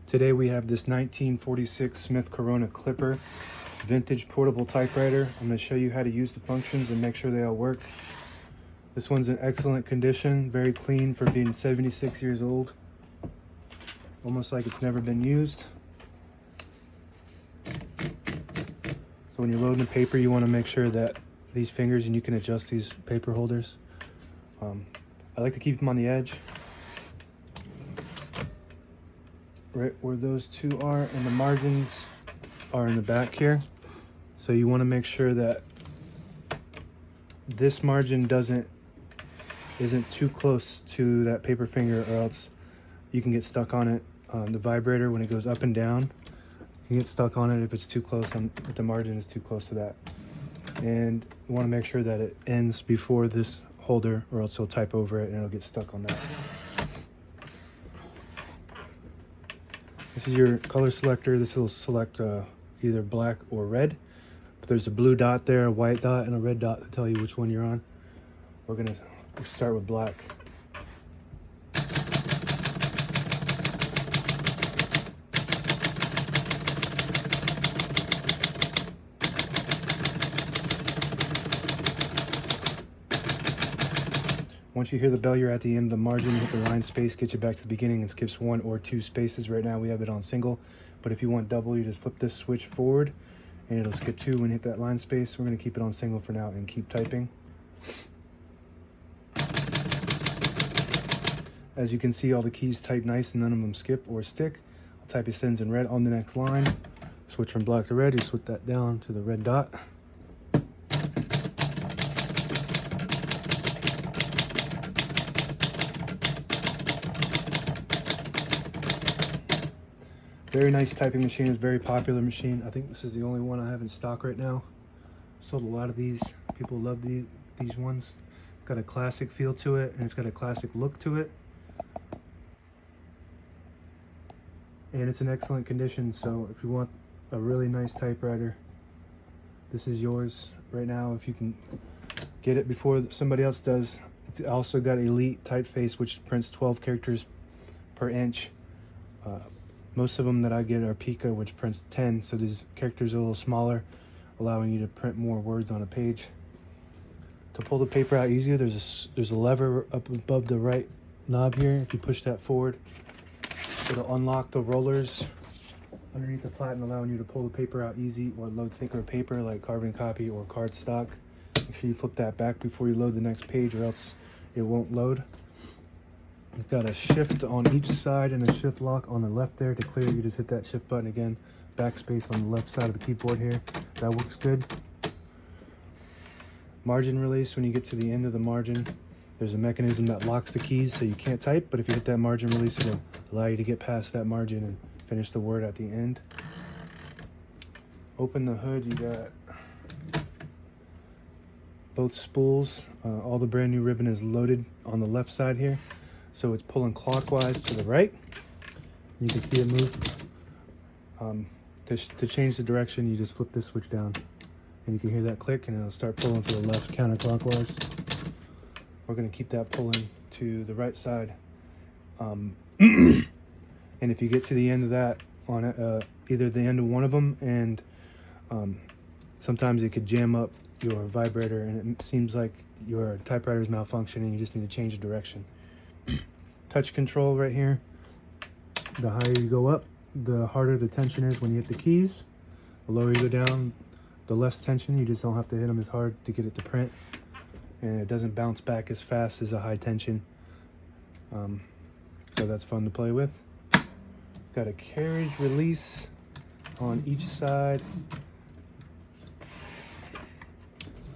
Today we have this 1946 Smith Corona Clipper vintage portable typewriter. I'm going to show you how to use the functions and make sure they all work. This one's in excellent condition, very clean for being 76 years old. Almost like it's never been used. So when you're loading the paper, you want to make sure that these fingers, and you can adjust these paper holders. I like to keep them on the edge, right where those two are, and the margins are in the back here. So you want to make sure that this margin isn't too close to that paper finger, or else you can get stuck on it. The vibrator, when it goes up and down, you can get stuck on it if it's too close, if the margin is too close to that. And you want to make sure that it ends before this holder, or else you'll type over it and it'll get stuck on that. This is your color selector. This will select either black or red, but there's a blue dot there, a white dot, and a red dot to tell you which one you're on. We're gonna start with black. Once you hear the bell, you're at the end of the margin. You hit the line space, get you back to the beginning, and skips 1 or 2 spaces. Right now we have it on single, but if you want double, you just flip this switch forward and it'll skip 2 when you hit that line space. We're going to keep it on single for now and keep typing. As you can see, all the keys type nice and none of them skip or stick. I'll type your sends in red on the next line. Switch from black to red, you switch that down to the red dot. Very nice typing machine. It's a very popular machine. I think this is the only one I have in stock right now. Sold a lot of these. People love these ones. Got a classic feel to it, and it's got a classic look to it. And it's in excellent condition, so if you want a really nice typewriter, this is yours right now. If you can get it before somebody else does. It's also got Elite typeface, which prints 12 characters per inch. Most of them that I get are Pica, which prints 10, so these characters are a little smaller, allowing you to print more words on a page. To pull the paper out easier, there's a lever up above the right knob here. If you push that forward, it'll unlock the rollers underneath the platen, allowing you to pull the paper out easy or load thicker paper like carbon copy or cardstock. Make sure you flip that back before you load the next page, or else it won't load. You've got a shift on each side and a shift lock on the left there. To clear, you just hit that shift button again. Backspace on the left side of the keyboard here. That works good. Margin release, when you get to the end of the margin, there's a mechanism that locks the keys so you can't type, but if you hit that margin release, it'll allow you to get past that margin and finish the word at the end. Open the hood, you got both spools. All the brand new ribbon is loaded on the left side here. So it's pulling clockwise to the right. You can see it move. To change the direction, you just flip this switch down, and you can hear that click, and it'll start pulling to the left counterclockwise. We're going to keep that pulling to the right side. And if you get to the end of that, on either the end of one of them, and sometimes it could jam up your vibrator, and it seems like your typewriter is malfunctioning, you just need to change the direction. Touch control right here. The higher you go up, the harder the tension is when you hit the keys. The lower you go down, the less tension. You just don't have to hit them as hard to get it to print, and it doesn't bounce back as fast as a high tension. So that's fun to play with. Got a carriage release on each side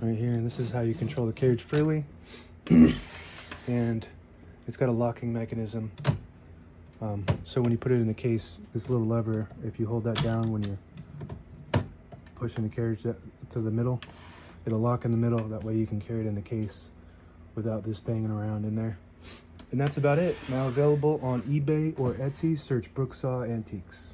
right here, and this is how you control the carriage freely. And it's got a locking mechanism, so when you put it in the case, this little lever, if you hold that down when you're pushing the carriage to the middle, it'll lock in the middle. That way you can carry it in the case without this banging around in there. And that's about it. Now available on eBay or Etsy. Search Brooksaw Antiques.